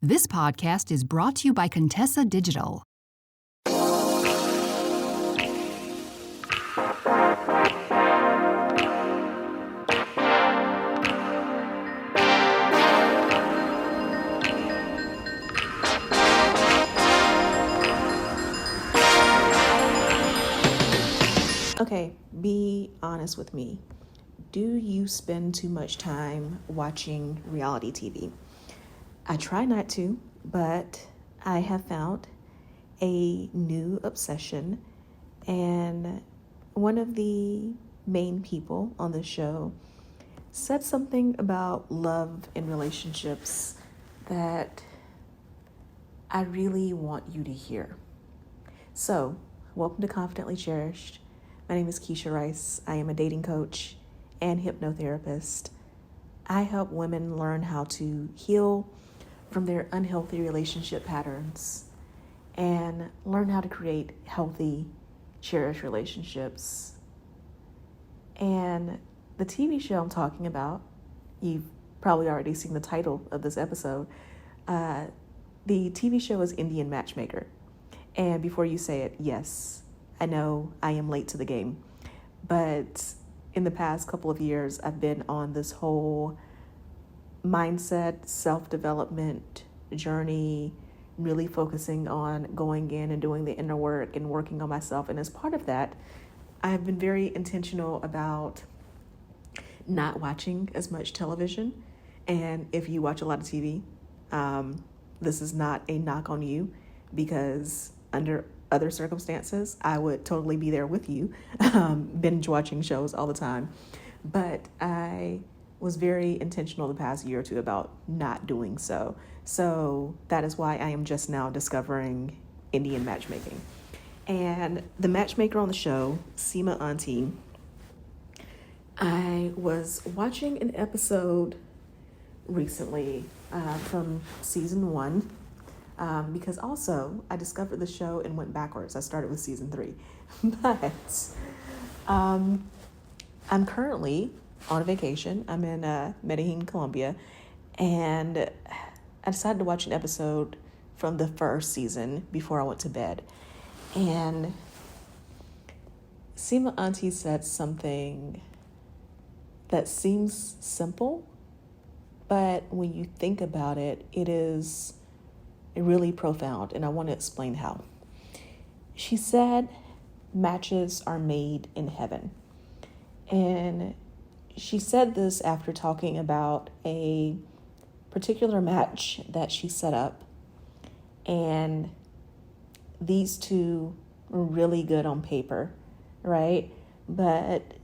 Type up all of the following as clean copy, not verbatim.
This podcast is brought to you by Contessa Digital. Okay, be honest with me. Do you spend too much time watching reality TV? I try not to, but I have found a new obsession, and one of the main people on the show said something about love and relationships that I really want you to hear. So, welcome to Confidently Cherished. My name is Keshia Rice. I am a dating coach and hypnotherapist. I help women learn how to heal from their unhealthy relationship patterns and learn how to create healthy, cherished relationships. And the TV show I'm talking about, you've probably already seen the title of this episode. The TV show is Indian Matchmaker. And before you say it, yes, I know I am late to the game, but in the past couple of years, I've been on this whole mindset, self-development journey, really focusing on going in and doing the inner work and working on myself. And as part of that, I've been very intentional about not watching as much television. And if you watch a lot of TV, this is not a knock on you, because under other circumstances, I would totally be there with you, binge watching shows all the time. But I was very intentional the past year or two about not doing so. So that is why I am just now discovering Indian matchmaking. And the matchmaker on the show, Seema Auntie, I was watching an episode recently from season 1. Because also I discovered the show and went backwards. I started with season 3, but I'm currently on a vacation. I'm in Medellin, Colombia, and I decided to watch an episode from the first season before I went to bed. And Seema Auntie said something that seems simple, but when you think about it, it is really profound, and I want to explain how. She said matches are made in heaven. And she said this after talking about a particular match that she set up. And these two were really good on paper, right? But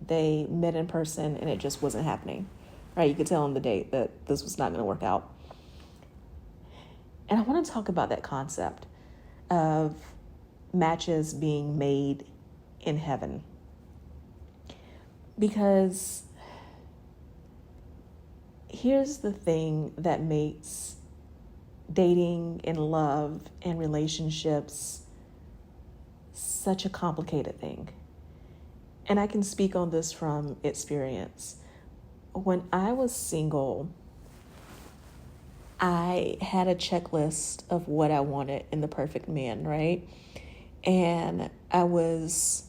they met in person and it just wasn't happening, right? You could tell on the date that this was not going to work out. And I want to talk about that concept of matches being made in heaven. Because here's the thing that makes dating and love and relationships such a complicated thing. And I can speak on this from experience. When I was single, I had a checklist of what I wanted in the perfect man, right? And I was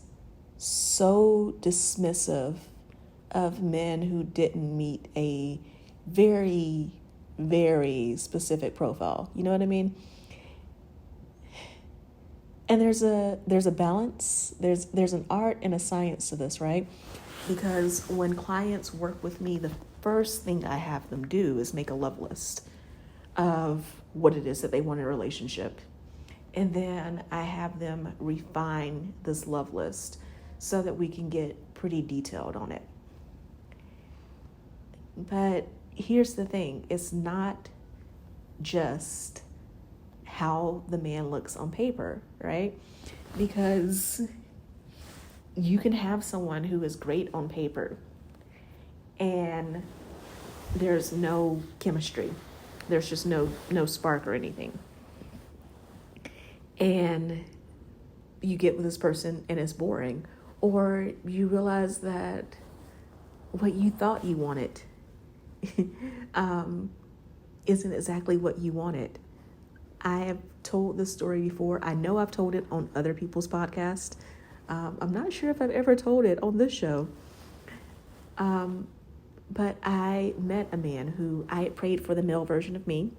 so dismissive of men who didn't meet a very, very specific profile. You know what I mean? And there's a balance. There's an art and a science to this, right? Because when clients work with me, the first thing I have them do is make a love list of what it is that they want in a relationship. And then I have them refine this love list so that we can get pretty detailed on it. But here's the thing, it's not just how the man looks on paper, right? Because you can have someone who is great on paper and there's no chemistry. There's just no spark or anything. And you get with this person and it's boring. Or you realize that what you thought you wanted isn't exactly what you wanted. I have told this story before. I know I've told it on other people's podcasts. I'm not sure if I've ever told it on this show. But I met a man who I had prayed for the male version of me.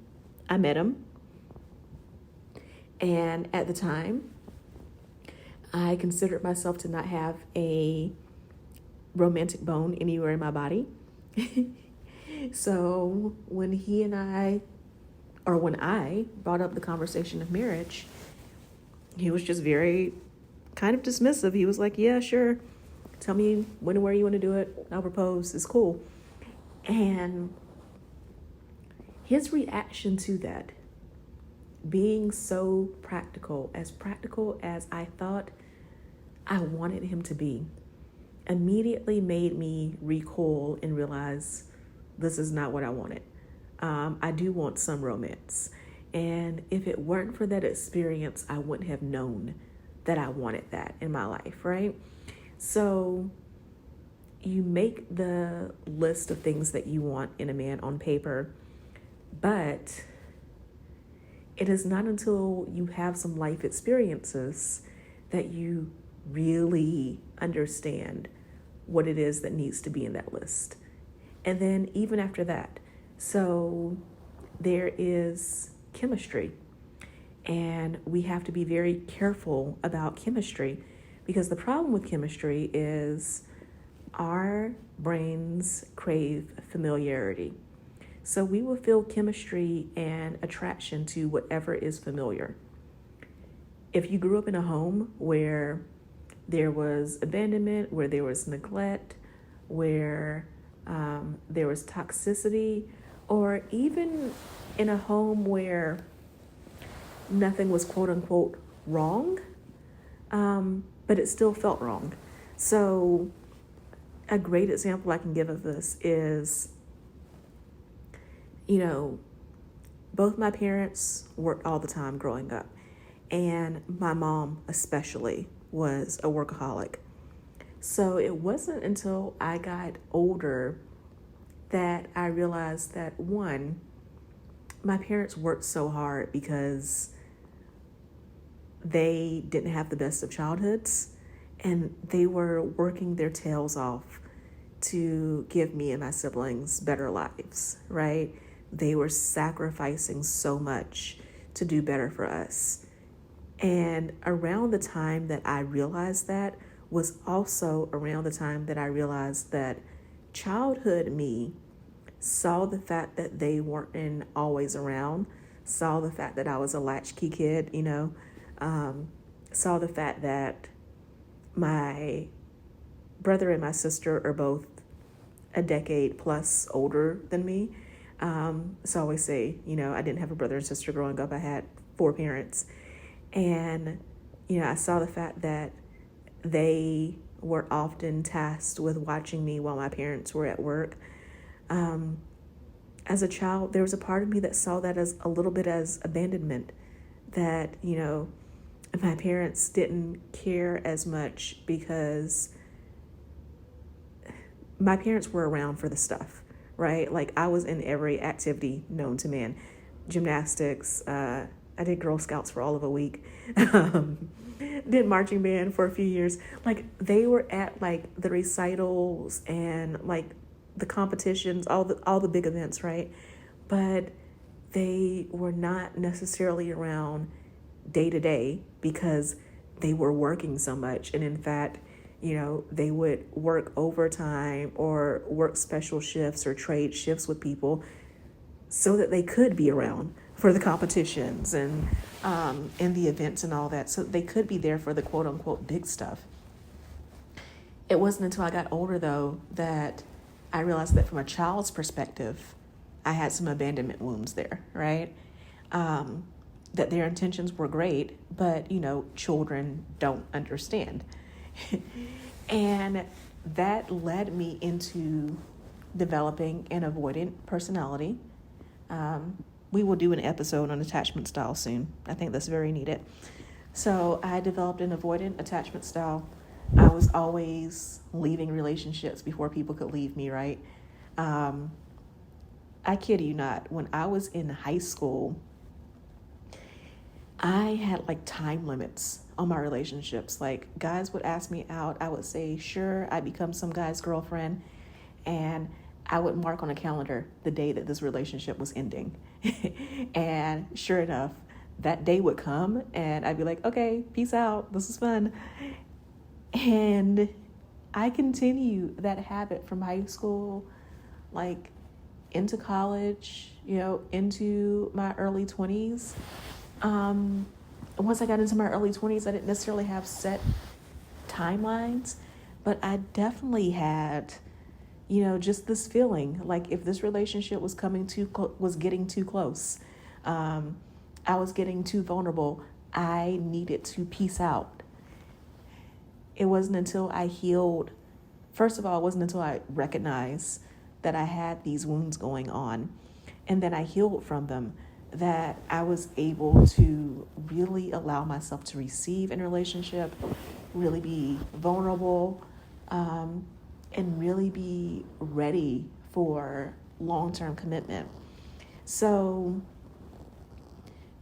I met him. And at the time, I considered myself to not have a romantic bone anywhere in my body. So when when I brought up the conversation of marriage, he was just very kind of dismissive. He was like, yeah, sure. Tell me when and where you want to do it. I'll propose. It's cool. And his reaction to that, being so practical as I thought I wanted him to be, immediately made me recoil and realize this is not what I wanted. I do want some romance. And if it weren't for that experience, I wouldn't have known that I wanted that in my life, right? So you make the list of things that you want in a man on paper, but it is not until you have some life experiences that you really understand what it is that needs to be in that list. And then even after that, so there is chemistry, and we have to be very careful about chemistry, because the problem with chemistry is our brains crave familiarity. So we will feel chemistry and attraction to whatever is familiar. If you grew up in a home where there was abandonment, where there was neglect, where there was toxicity, or even in a home where nothing was quote unquote wrong, but it still felt wrong. So a great example I can give of this is, both my parents worked all the time growing up, and my mom especially was a workaholic. So it wasn't until I got older that I realized that, one, my parents worked so hard because they didn't have the best of childhoods, and they were working their tails off to give me and my siblings better lives, right? They were sacrificing so much to do better for us. And around the time that I realized that was also around the time that I realized that childhood me saw the fact that they weren't always around, saw the fact that I was a latchkey kid, saw the fact that my brother and my sister are both a decade plus older than me. So I always say, I didn't have a brother and sister growing up. I had 4 parents. And, I saw the fact that they were often tasked with watching me while my parents were at work. As a child, there was a part of me that saw that as a little bit as abandonment, that, my parents didn't care as much because my parents were around for the stuff, right? Like, I was in every activity known to man. Gymnastics, I did Girl Scouts for all of a week. Did marching band for a few years. Like, they were at the recitals and the competitions, all the big events, right? But they were not necessarily around day to day because they were working so much. And in fact, they would work overtime or work special shifts or trade shifts with people so that they could be around for the competitions and the events and all that. So they could be there for the quote unquote big stuff. It wasn't until I got older, though, that I realized that from a child's perspective, I had some abandonment wounds there, right? That their intentions were great, but, children don't understand. And that led me into developing an avoidant personality. We will do an episode on attachment style soon. I think that's very needed. So I developed an avoidant attachment style. I was always leaving relationships before people could leave me, right? I kid you not, when I was in high school, I had like time limits on my relationships. Like guys would ask me out, I would say, sure, I'd become some guy's girlfriend. And I would mark on a calendar the day that this relationship was ending. And sure enough, that day would come and I'd be like, okay, peace out. This is fun. And I continue that habit from high school, like into college, into my early 20s. Once I got into my early 20s, I didn't necessarily have set timelines, but I definitely had, just this feeling like if this relationship was was getting too close, I was getting too vulnerable, I needed to peace out. It wasn't until I healed. First of all, it wasn't until I recognized that I had these wounds going on, and then I healed from them, that I was able to really allow myself to receive in a relationship, really be vulnerable, and really be ready for long-term commitment. So,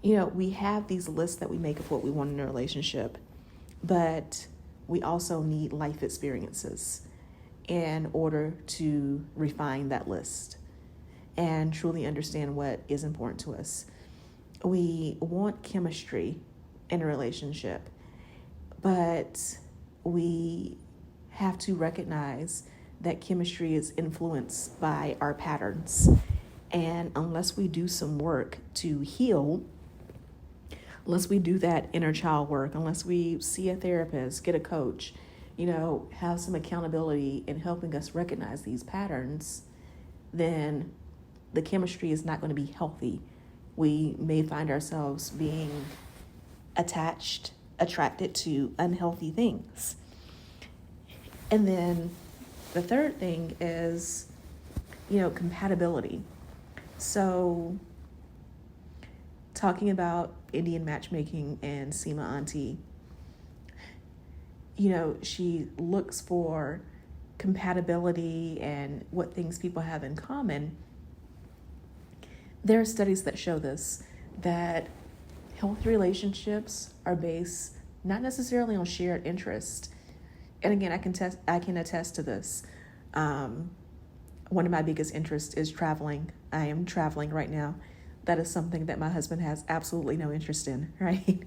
we have these lists that we make of what we want in a relationship, but we also need life experiences in order to refine that list and truly understand what is important to us. We want chemistry in a relationship, but we have to recognize that chemistry is influenced by our patterns. And unless we do some work to heal, unless we do that inner child work, unless we see a therapist, get a coach, have some accountability in helping us recognize these patterns, then the chemistry is not going to be healthy. We may find ourselves being attracted to unhealthy things. And then the third thing is, compatibility. So talking about Indian matchmaking and Seema Auntie, she looks for compatibility and what things people have in common. There are studies that show this, that healthy relationships are based not necessarily on shared interest. And again, I can attest to this. One of my biggest interests is traveling. I am traveling right now. That is something that my husband has absolutely no interest in, right?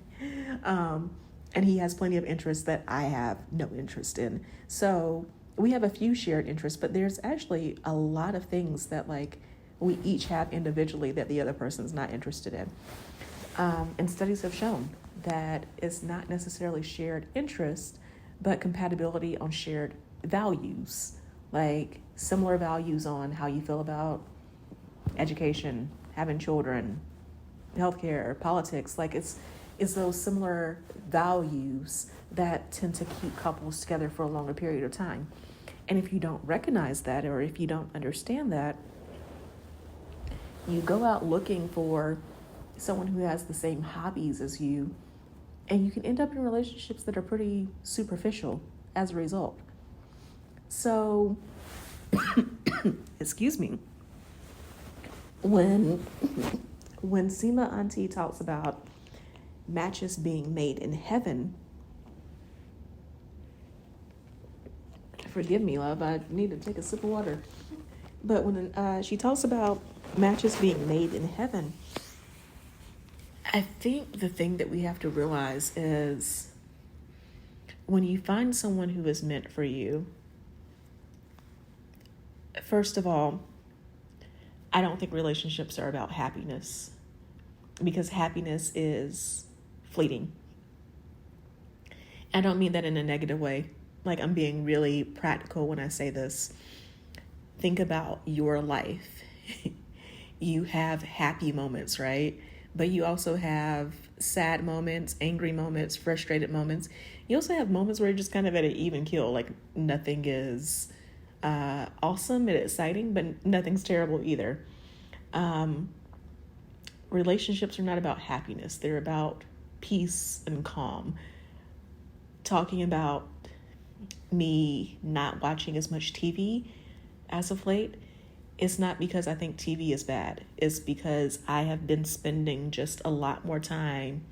And he has plenty of interests that I have no interest in. So we have a few shared interests, but there's actually a lot of things that we each have individually that the other person's not interested in. And studies have shown that it's not necessarily shared interest, but compatibility on shared values, like similar values on how you feel about education, having children, healthcare, politics. It's those similar values that tend to keep couples together for a longer period of time. And if you don't recognize that, or if you don't understand that, you go out looking for someone who has the same hobbies as you, and you can end up in relationships that are pretty superficial as a result. So, excuse me, when Seema Auntie talks about matches being made in heaven, forgive me, love, I need to take a sip of water. But when she talks about matches being made in heaven, I think the thing that we have to realize is when you find someone who is meant for you, first of all, I don't think relationships are about happiness, because happiness is fleeting. I don't mean that in a negative way. I'm being really practical when I say this. Think about your life. You have happy moments, right? But you also have sad moments, angry moments, frustrated moments. You also have moments where you're just kind of at an even keel. Nothing is awesome and exciting, but nothing's terrible either. Relationships are not about happiness. They're about peace and calm. Talking about me not watching as much TV as of late, it's not because I think TV is bad. It's because I have been spending just a lot more time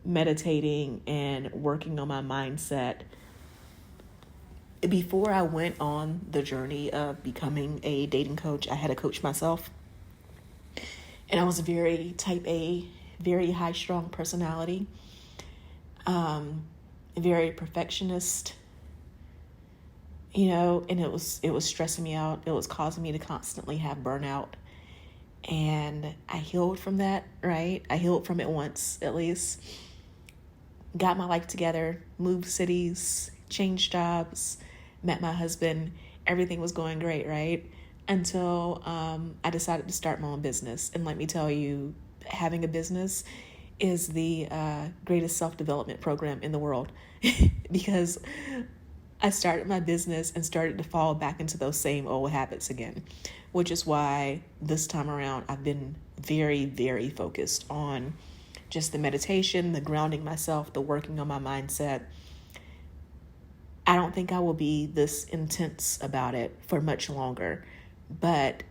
meditating and working on my mindset. Before I went on the journey of becoming a dating coach, I had a coach myself. And I was a very type A, very high strung personality, very perfectionist, and it was stressing me out. It was causing me to constantly have burnout. And I healed from that, right? I healed from it once, at least. Got my life together, moved cities, changed jobs, met my husband. Everything was going great, right? Until I decided to start my own business. And let me tell you, having a business is the greatest self-development program in the world because I started my business and started to fall back into those same old habits again, which is why this time around I've been very, very focused on just the meditation, the grounding myself, the working on my mindset. I don't think I will be this intense about it for much longer, but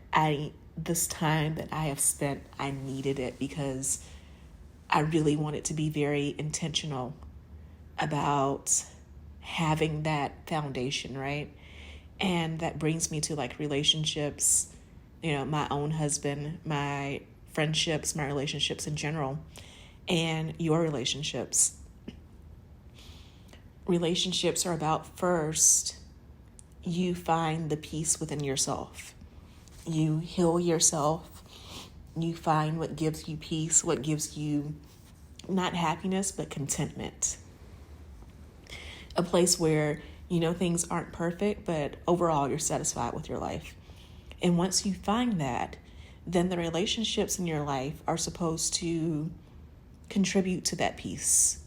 this time that I have spent, I needed it because I really wanted to be very intentional about having that foundation, right? And that brings me to like relationships, my own husband, my friendships, my relationships in general, and your relationships. Relationships are about, first, you find the peace within yourself. You heal yourself. You find what gives you peace, what gives you not happiness, but contentment. A place where, things aren't perfect, but overall you're satisfied with your life. And once you find that, then the relationships in your life are supposed to contribute to that peace.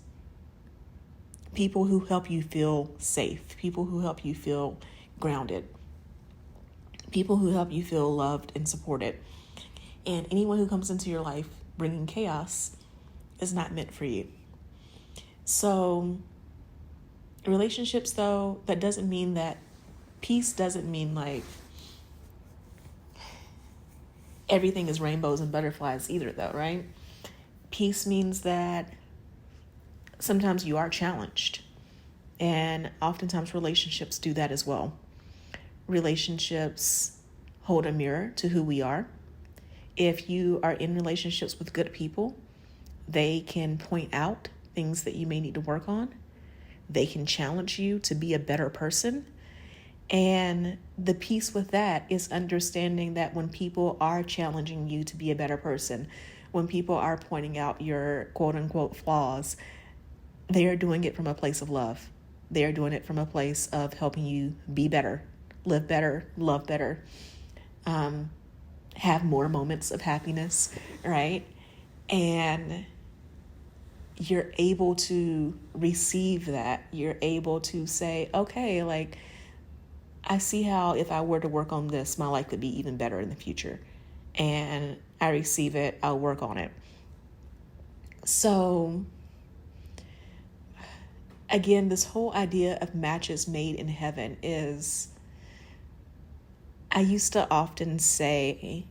People who help you feel safe, people who help you feel grounded, people who help you feel loved and supported. And anyone who comes into your life bringing chaos is not meant for you. So relationships, though, that doesn't mean that peace doesn't mean like everything is rainbows and butterflies either, though, right? Peace means that sometimes you are challenged, and oftentimes relationships do that as well. Relationships hold a mirror to who we are. If you are in relationships with good people, they can point out things that you may need to work on. They can challenge you to be a better person. And the piece with that is understanding that when people are challenging you to be a better person, when people are pointing out your quote unquote flaws, they are doing it from a place of love. They are doing it from a place of helping you be better, live better, love better, have more moments of happiness, right? And you're able to receive that. You're able to say, okay, like, I see how if I were to work on this, my life could be even better in the future. And I receive it, I'll work on it. So again, this whole idea of matches made in heaven is, I used to often say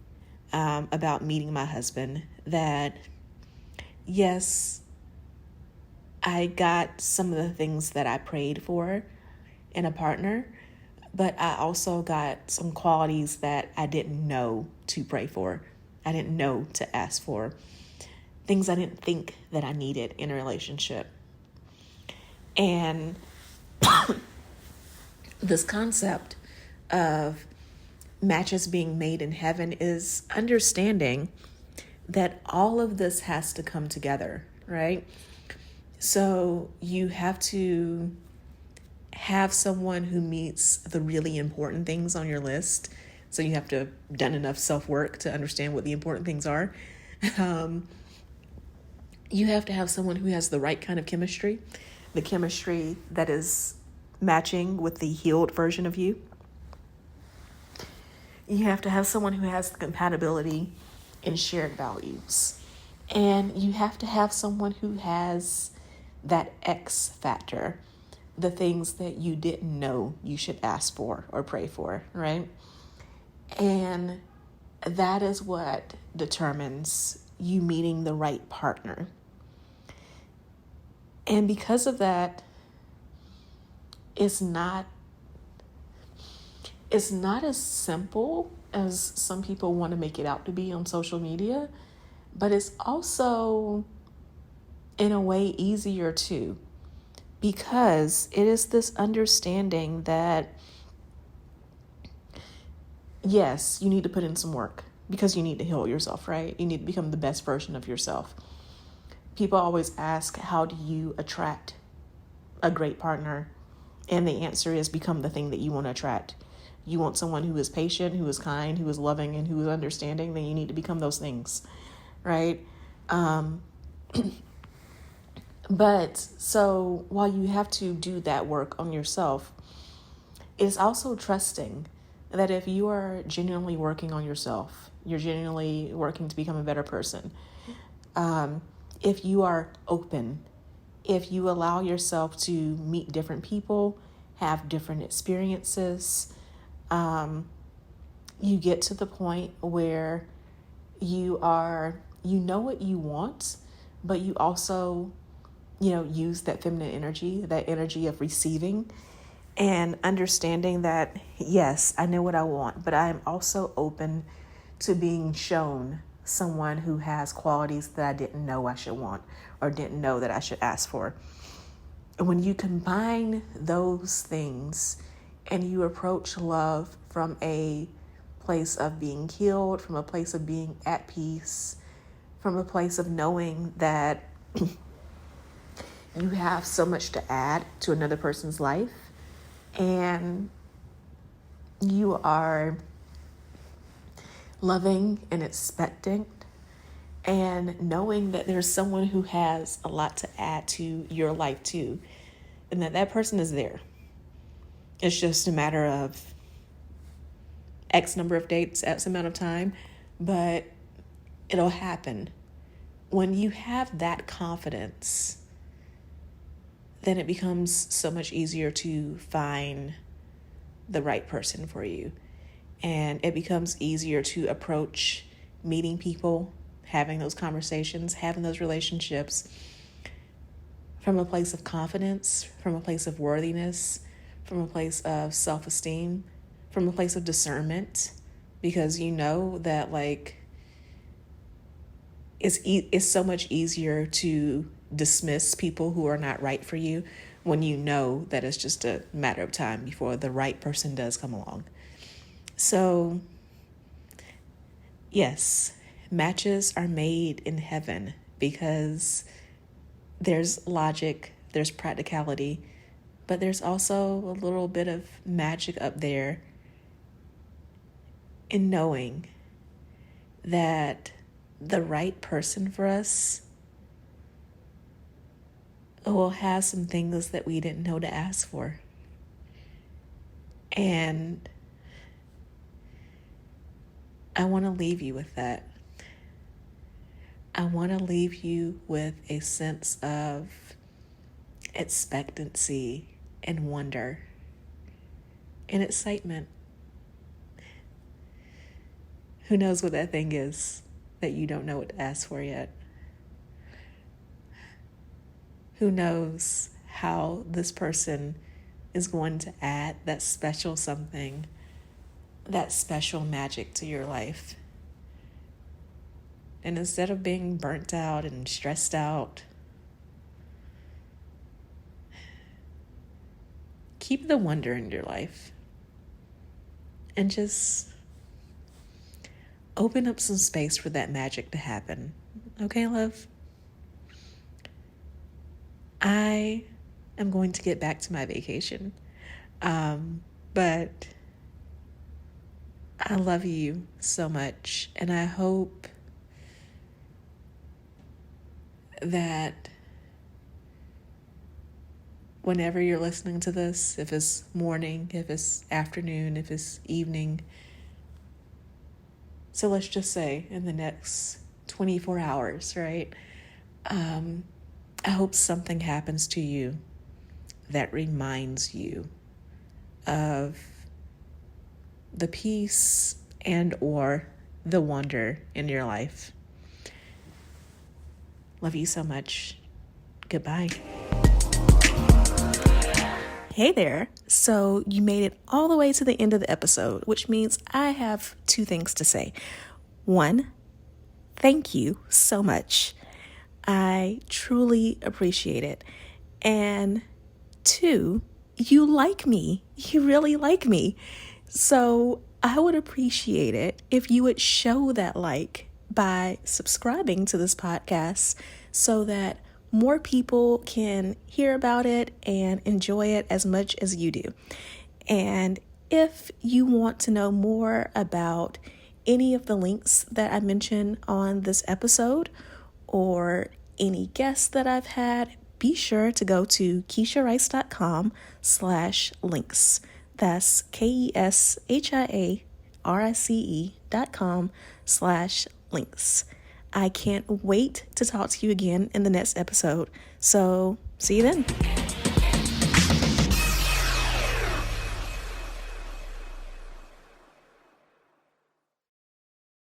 about meeting my husband that, yes, I got some of the things that I prayed for in a partner, but I also got some qualities that I didn't know to pray for. I didn't know to ask for. Things I didn't think that I needed in a relationship. And this concept of matches being made in heaven is understanding that all of this has to come together, right? So you have to have someone who meets the really important things on your list. So you have to have done enough self-work to understand what the important things are. You have to have someone who has the right kind of chemistry, the chemistry that is matching with the healed version of you. You have to have someone who has the compatibility and shared values. And you have to have someone who has that X factor, the things that you didn't know you should ask for or pray for, right? And that is what determines you meeting the right partner. And because of that, it's not as simple as some people want to make it out to be on social media, but it's also in a way easier too, because it is this understanding that yes, you need to put in some work because you need to heal yourself, right? You need to become the best version of yourself. People always ask, how do you attract a great partner? And the answer is become the thing that you want to attract. You want someone who is patient, who is kind, who is loving, and who is understanding, then you need to become those things, right? But so while you have to do that work on yourself, it's also trusting that if you are genuinely working on yourself, you're genuinely working to become a better person. If you are open, if you allow yourself to meet different people, have different experiences, you get to the point where you know what you want, but you also, use that feminine energy, that energy of receiving and understanding that, yes, I know what I want, but I am also open to being shown someone who has qualities that I didn't know I should want or didn't know that I should ask for. And when you combine those things and you approach love from a place of being healed, from a place of being at peace, from a place of knowing that you have so much to add to another person's life, and you are loving and expectant and knowing that there's someone who has a lot to add to your life too, and that person is there. It's just a matter of X number of dates, X amount of time, but it'll happen. When you have that confidence, then it becomes so much easier to find the right person for you. And it becomes easier to approach meeting people, having those conversations, having those relationships from a place of confidence, from a place of worthiness, from a place of self-esteem, from a place of discernment, because you know that it's so much easier to dismiss people who are not right for you when you know that it's just a matter of time before the right person does come along. So, yes, matches are made in heaven because there's logic, there's practicality, but there's also a little bit of magic up there in knowing that the right person for us will have some things that we didn't know to ask for. And I want to leave you with that. I want to leave you with a sense of expectancy and wonder and excitement. Who knows what that thing is that you don't know what to ask for yet? Who knows how this person is going to add that special something, that special magic to your life? And instead of being burnt out and stressed out, keep the wonder in your life and just open up some space for that magic to happen. Okay, love? I am going to get back to my vacation. But I love you so much, and I hope that whenever you're listening to this, if it's morning, if it's afternoon, if it's evening, so let's just say in the next 24 hours, right? I hope something happens to you that reminds you of the peace and or the wonder in your life. Love you so much. Goodbye. Hey there. So you made it all the way to the end of the episode, which means I have 2 things to say. 1, thank you so much. I truly appreciate it. And 2, you like me. You really like me. So I would appreciate it if you would show that like by subscribing to this podcast so that more people can hear about it and enjoy it as much as you do. And if you want to know more about any of the links that I mentioned on this episode or any guests that I've had, be sure to go to KeshiaRice.com/links. That's KeshiaRice.com/links. I can't wait to talk to you again in the next episode. So see you then.